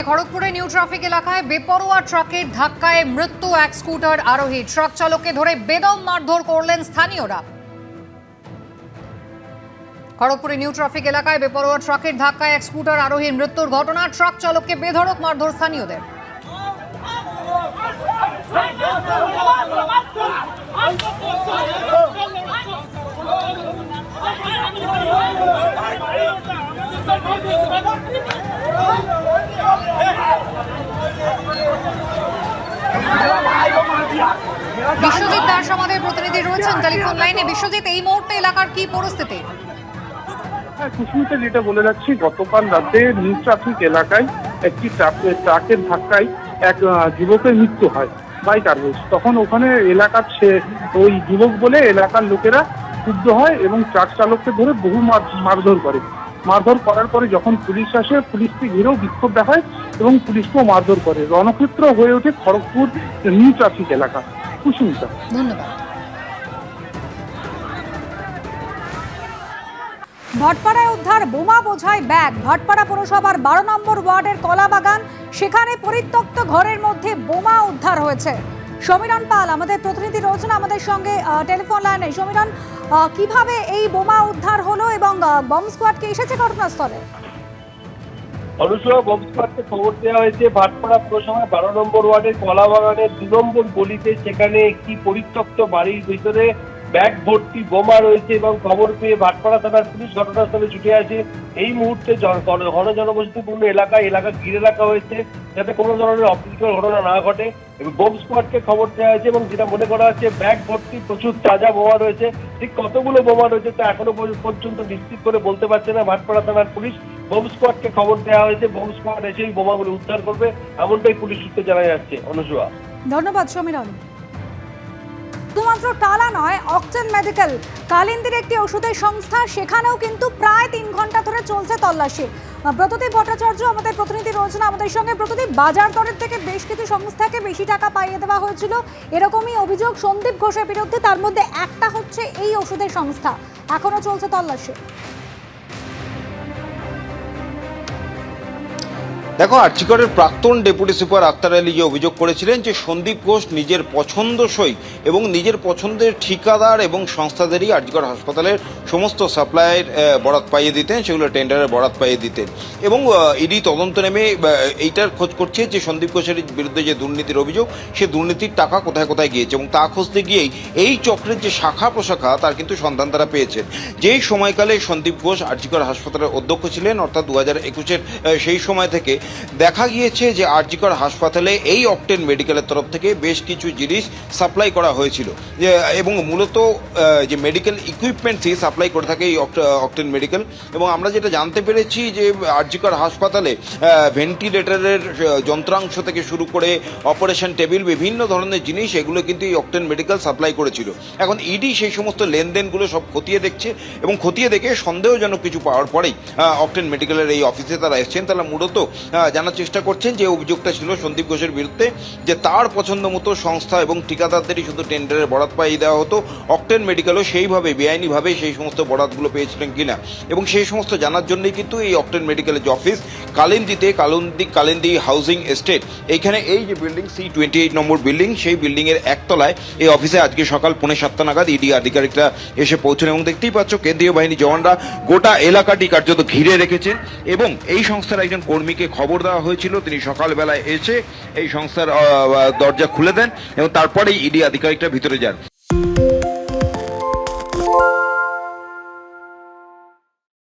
খড়গপুরে new traffic এলাকায় বেপরোয়া ট্রাকের ধাক্কায় মৃত্যু এক স্কুটার আরোহী। ট্রাক চালককে ধরে বেদম মারধর করলেন স্থানীয়রা। খড়গপুরে নিউ ট্রাফিক এলাকায় বেপরোয়া ট্রাকের ধাক্কায় এক স্কুটার আরোহীর মৃত্যুর ঘটনা। ট্রাক চালককে বেধড়ক মারধর স্থানীয়দের। বিশ্বজিৎ দাস আমাদের প্রতিনিধি রয়েছেন টেলিফোন লাইনে। বিশ্বজিৎ, এই মুহূর্তে এলাকার কি পরিস্থিতি? কুসুমিতে যেটা বলে যাচ্ছি, গতকাল রাতে নিউ ট্রাফিক এলাকায় একটি ট্রাকের ধাক্কায় এক যুবকের মৃত্যু হয়, বাইক আরোহী। তখন ওখানে এলাকার ওই যুবক বলে এলাকার লোকেরা ক্ষুব্ধ হয় এবং ট্রাক চালককে ধরে বহু মারধর করে। মারধর করার পরে যখন পুলিশ আসে, পুলিশকে ঘিরেও বিক্ষোভ দেখায় এবং পুলিশকেও মারধর করে। রণক্ষেত্র হয়ে ওঠে খড়গপুর নিউ ট্রাফিক এলাকা। কুসুমিতা, ধন্যবাদ। ভাটপাড়ায় উদ্ধার বোমা বোঝাই ব্যাগ। ভাটপাড়া পৌরসভার 12 নম্বর ওয়ার্ডের কলাবাগান, সেখানে পরিত্যক্ত ঘরের মধ্যে বোমা উদ্ধার হয়েছে। সমীরণ পাল আমাদের প্রতিনিধি রয়েছেন আমাদের সঙ্গে টেলিফোন লাইনে। সমীরণ, কিভাবে এই বোমা উদ্ধার হলো এবং বম্ব স্কোয়াড কে এসেছে ঘটনাস্থলে? অনুসভা বম্ব স্কোয়াডকে খবর দেওয়া হয়েছে ভাটপাড়া পৌরসভার 12 নম্বর ওয়ার্ডের কলাবাগানের 2 নম্বর গলিতে। সেখানে একটি পরিত্যক্ত বাড়ির ভিতরে ব্যাগ ভর্তি বোমা রয়েছে এবং খবর পেয়ে ভাটপাড়া থানার পুলিশ ঘটনাস্থলে ছুটে আসে। এই মুহূর্তে ঘন জনবসতিপূর্ণ এলাকা ঘিরে রাখা হয়েছে যাতে কোনো ধরনের অপ্রীতিকর ঘটনা না ঘটে। এবং বোম স্কোয়াডকে খবর দেওয়া হয়েছে এবং যেটা মনে করা হচ্ছে ব্যাগ ভর্তি প্রচুর তাজা বোমা রয়েছে। ঠিক কতগুলো বোমা রয়েছে তা এখনো পর্যন্ত নিশ্চিত করে বলতে পারছে না ভাটপাড়া থানার পুলিশ। বোম স্কোয়াডকে খবর দেওয়া হয়েছে, বোম স্কোয়াড এসে এই বোমাগুলো উদ্ধার করবে, এমনটাই পুলিশ সূত্রে জানা যাচ্ছে। অনুসভা, ধন্যবাদ সমীরণ। শুধুমাত্র টালা নয়, অক্টেন মেডিকেল কালিন্দির একটি ওষুধের সংস্থা, সেখানেও কিন্তু প্রায় 3 ঘন্টা ধরে চলছে তল্লাশি। প্রতিদিন ভট্টাচার্য আমাদের প্রতিনিধি রয়েছেন আমাদের সঙ্গে। প্রতিদিন বাজার দরের থেকে বেশ কিছু সংস্থাকে বেশি টাকা পাইয়ে দেওয়া হয়েছিল, এরকমই অভিযোগ সন্দীপ ঘোষের বিরুদ্ধে। তার মধ্যে একটা হচ্ছে এই ওষুধের সংস্থা, এখনো চলছে তল্লাশি। দেখো, আর্চিকরের প্রাক্তন ডেপুটি সুপার আক্তার আলী যে অভিযোগ করেছিলেন যে সন্দীপ ঘোষ নিজের পছন্দসই এবং নিজের পছন্দের ঠিকাদার এবং সংস্থাদেরই আর্চিকর হাসপাতালের সমস্ত সাপ্লাইয়ের বরাত পাইয়ে দিতেন, সেগুলো টেন্ডারের বরাত পাইয়ে দিতেন। এবং ইডি তদন্ত নেমে এইটার খোঁজ করছে যে সন্দীপ ঘোষের বিরুদ্ধে যে দুর্নীতির অভিযোগ, সে দুর্নীতির টাকা কোথায় কোথায় গিয়েছে এবং তা খুঁজতে গিয়েই এই চক্রের যে শাখা প্রশাখা তার কিন্তু সন্ধান তারা পেয়েছেন। যেই সময়কালে সন্দীপ ঘোষ আর্চিকর হাসপাতালের অধ্যক্ষ ছিলেন, অর্থাৎ 2021-এর সেই সময় থেকে দেখা গিয়েছে যে আরজিকর হাসপাতালে এই অক্টেন মেডিকেলের তরফ থেকে বেশ কিছু জিনিস সাপ্লাই করা হয়েছিল এবং মূলত যে মেডিকেল ইকুইপমেন্টসই সাপ্লাই করে থাকে এই অক্টেন মেডিকেল। এবং আমরা যেটা জানতে পেরেছি যে আরজিকর হাসপাতালে ভেন্টিলেটরের যন্ত্রাংশ থেকে শুরু করে অপারেশন টেবিল, বিভিন্ন ধরনের জিনিস, এগুলো কিন্তু এই অক্টেন মেডিকেল সাপ্লাই করেছিল। এখন ইডি সেই সমস্ত লেনদেনগুলো সব খতিয়ে দেখছে এবং খতিয়ে দেখে সন্দেহজনক কিছু পাওয়ার পরেই অক্টেন মেডিকেলের এই অফিসে তারা এসছেন। তারা মূলত জানার চেষ্টা করছেন যে অভিযোগটা ছিল সন্দীপ ঘোষের বিরুদ্ধে, যে তার পছন্দ মতো সংস্থা এবং ঠিকাদারদেরই শুধু টেন্ডারের বরাত পাইয়ে দেওয়া হতো, অক্টেন মেডিকেলও সেইভাবে বেআইনিভাবে সেই সমস্ত বরাতগুলো পেয়েছিলেন কিনা। এবং সেই সমস্ত জানার জন্যই কিন্তু এই অক্টেন মেডিকেলের যে অফিস কালিন্দিতে, কালিন্দি হাউজিং এস্টেট, এইখানে এই যে বিল্ডিং C28 নম্বর বিল্ডিং, সেই বিল্ডিংয়ের একতলায় এই অফিসে আজকে সকাল 6:45 নাগাদ ইডি আধিকারিকরা এসে পৌঁছন। এবং দেখতেই পাচ্ছ কেন্দ্রীয় বাহিনী জওয়ানরা গোটা এলাকাটি কার্যত ঘিরে রেখেছেন এবং এই সংস্থার একজন কর্মীকে খবর দেওয়া হয়েছিল, তিনি সকালবেলায় এসে এই সংস্থার দরজা খুলে দেন এবং তারপরেই ইডি আধিকারিকরা ভিতরে যান।